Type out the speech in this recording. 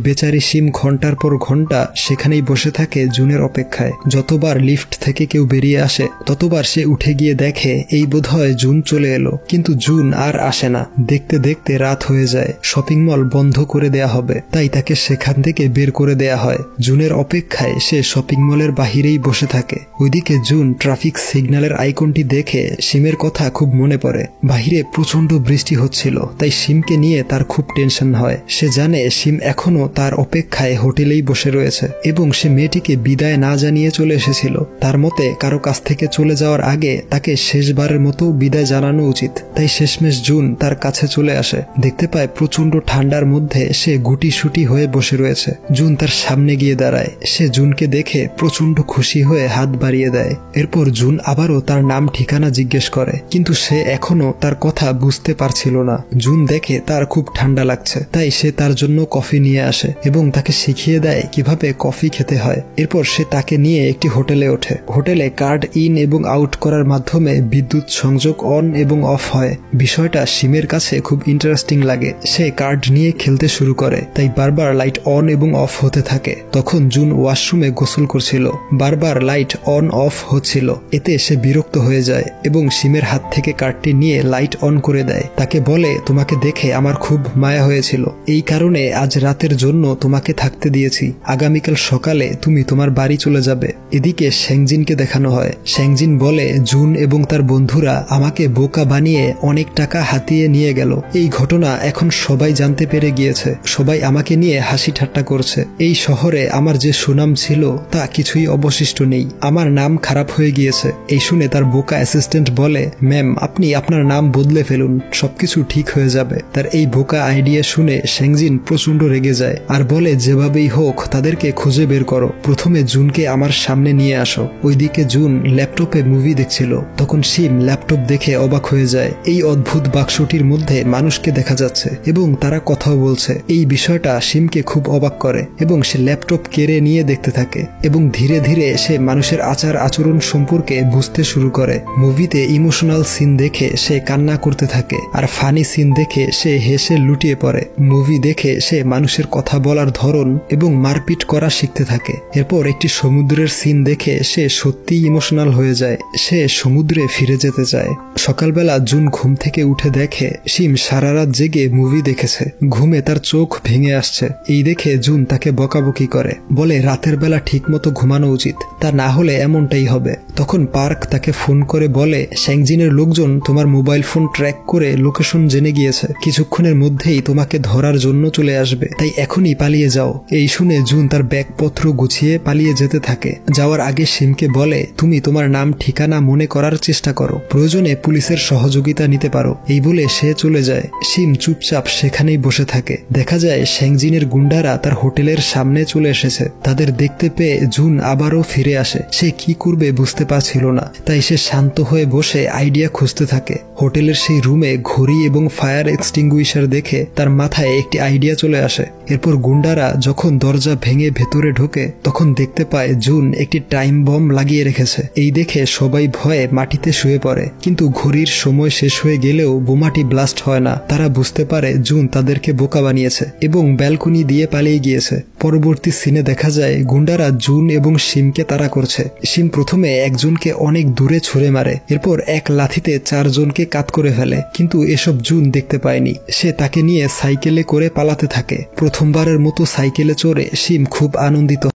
বেচারি শিম ঘন্টার পর ঘন্টা সেখানেই বসে থাকে জুনের অপেক্ষায়। যতবার লিফট থেকে কেউ বেরিয়ে আসে ততবার সে উঠে গিয়ে দেখে এই বোধহয় জুন চলে এলো, কিন্তু জুন আর আসে না। দেখতে দেখতে রাত হয়ে যায়, শপিং মল বন্ধ করে দেয়া হবে, তাই তাকে সেখান থেকে বের করে দেয়া হয়। জুনের অপেক্ষায় সে শপিং মলের বাহিরেই বসে থাকে। ওইদিকে জুন ট্রাফিক সিগন্যালের আইকনটি দেখে শিমের কথা খুব মনে পড়ে। বাহিরে প্রচন্ড বৃষ্টি হচ্ছিল, তাই শিমকে নিয়ে তার খুব টেনশন হয়। সে জানে শিম এখনো তার অপেক্ষায় হোটেলেই বসে রয়েছে এবং সে মেয়েটিকে বিদায় না জানিয়ে চলে এসেছিল। তার মতে কারো কাছ থেকে চলে যাওয়ার আগে তাকে শেষবারের মতো বিদায় জানানো উচিত। তাই শেষমেশ জুন তার কাছে চলে আসে। দেখতে পায় প্রচন্ড ঠান্ডার মধ্যে সে গুটিসুটি হয়ে বসে রয়েছে। জুন তার সামনে গিয়ে দাঁড়ায়। সে জুনকে দেখে প্রচন্ড খুশি হয়ে হাত বাড়িয়ে দেয়। এরপর জুন আবারও তার নাম ঠিকানা জিজ্ঞেস করে, কিন্তু সে এখনো তার কথা বুঝতে পারছিল না। জুন দেখে তার খুব ঠান্ডা লাগছে, তাই সে তার জন্য কফি নিয়ে আসে এবং তাকে শিখিয়ে দেয় কিভাবে কফি খেতে হয়। এরপর সে তাকে নিয়ে একটি হোটেলে ওঠে। হোটেলে কার্ড ইন এবং আউট করার মাধ্যমে বিদ্যুৎ সংযোগ অন এবং অফ হয়। বিষয়টা শিমের কাছে খুব ইন্টারেস্টিং লাগে। সে কার্ড নিয়ে খেলতে শুরু করে, তাই বারবার লাইট অন এবং অফ হতে থাকে। তখন জুন ওয়াশরুমে গোসল করছিল, বারবার লাইট অন অফ হচ্ছিল। এতে সে বিরক্ত হয়ে যায় এবং শিমের হাত থেকে কার্ডটি নিয়ে লাইট অন করে দেয়। তাকে বলে, তোমাকে দেখে আমার খুব মায়া হয়েছিল, এই কারণে আজ রাতের জন্য তোমাকে থাকতে দিয়েছি। আগামীকাল সকালে তুমি তোমার বাড়ি চলে যাবে। এদিকে শ্যাংজিনকে দেখানো হয়। শ্যাংজিন বলে, জুন এবং তার বন্ধুরা আমাকে বোকা বানিয়ে অনেক টাকা হাতিয়ে নিয়ে গেল। এই ঘটনা এখন সবাই জানতে পেরে গিয়েছে। সবাই আমাকে নিয়ে হাসি ঠাট্টা করছে। এই শহরে আমার যে সুনাম ছিল তা কিছুই অবশিষ্ট নেই। আমার নাম খারাপ হয়ে গিয়েছে। এই শুনে তার বোকা অ্যাসিস্ট্যান্ট বলে, ম্যাম আপনি আপনার নাম বদলে ফেলুন, সবকিছু ঠিক হয়ে যাবে। তার এই বোকা আইডিয়া শুনে শ্যাংজিন প্রচন্ড রেগে যায় আর বলে, যেভাবেই হোক তাদেরকে খুঁজে বের করো, প্রথমে জুনকে আমার সামনে নিয়ে আসো। ওইদিকে জুন ল্যাপটপে মুভি দেখছিল। তখন শিম ল্যাপটপ দেখে অবাক হয়ে যায়। এই অদ্ভুত বাক্সটির মধ্যে মানুষকে দেখা যাচ্ছে এবং তারা কথাও বলছে। এই বিষয়টা শিমকে খুব অবাক করে এবং সে ল্যাপটপ কেড়ে নিয়ে দেখতে থাকে এবং ধীরে ধীরে সে মানুষের আচার আচরণ সম্পর্কে বুঝতে শুরু করে। মুভিতে ইমোশনাল সিন দেখে সে কান্না করতে থাকে আর ফানি সিন দেখে সে হেসে লুটিয়ে পড়ে। মুভি দেখে সে মানুষের কথা বলার ধরন এবং মারপিট করা শিখতে থাকে। এরপর একটি সমুদ্রের সিন দেখে সে সত্যিই ইমোশনাল হয়ে যায়। সে সমুদ্রে ফিরে যেতে চায়। সকালবেলা জুন ঘুম থেকে উঠে দেখে শিম সারা রাত জেগে মুভি দেখেছে। ঘুমে তার চোখ ভেঙে আসছে। এই দেখে জুন তাকে বকাবকি করে, বলে রাতের বেলা ঠিক মতো ঘুমানো উচিত, তা না হলে এমনটাই হবে। তখন পার্ক তাকে ফোন করে বলে, শ্যাংজিনের লোকজন তোমার মোবাইল ফোন ট্র্যাক করে লোকেশন জেনে গিয়েছে। কিছুক্ষণের মধ্যেই তোমাকে ধরার জন্য চলে আসবে, তাই এখনই পালিয়ে যাও। এই শুনে জুন তার ব্যাগপত্র গুছিয়ে পালিয়ে যেতে থাকে। যাওয়ার আগে শিমকে বলে, তুমি তোমার নাম ঠিকানা মনে করার চেষ্টা করো, প্রয়োজনে পুলিশের সহযোগিতা নিতে পারো। এই বলে সে চলে যায়। শিম চুপচাপ সেখানেই বসে থাকে। দেখা যায় শ্যাংজিনের গুন্ডারা তার হোটেলের সামনে চলে এসেছে। তাদের দেখতে পেয়ে জুন আবারও ফিরে আসে। সে কি করবে বুঝতে পারছিল না, তাই সে শান্ত হয়ে বসে আইডিয়া খুঁজতে থাকে। হোটেলের সেই রুমে ঘড়ি এবং ফায়ার এক্সটিংগুইশার দেখে তার মাথায় একটি আইডিয়া চলে আসে। এরপর গুন্ডারা যখন দরজা ভেঙে ভেতরে ঢোকে তখন দেখতে পায় জুন একটি টাইম বম লাগিয়ে রেখেছে। এই দেখে সবাই ভয়ে মাটিতে শুয়ে পড়ে, কিন্তু ঘড়ির সময় শেষ হয়ে গেলেও বোমাটি ব্লাস্ট হয় না। তারা বুঝতে পারে জুন তাদেরকে বোকা বানিয়েছে এবং ব্যালকনি দিয়ে পালিয়ে গিয়েছে। পরবর্তী সিনে দেখা যায় গুন্ডারা জুন এবং শিমকে তাড়া করছে। শিম প্রথমে একজনকে অনেক দূরে ছুঁড়ে মারে, এরপর এক লাথিতে 4 জনকে কাত করে ফেলে, কিন্তু এসব জুন দেখতে পায়নি। সে তাকে নিয়ে সাইকেলে করে পালাতে থাকে। প্রথমবারের মতো সাইকেলে চড়ে শিম খুব আনন্দিত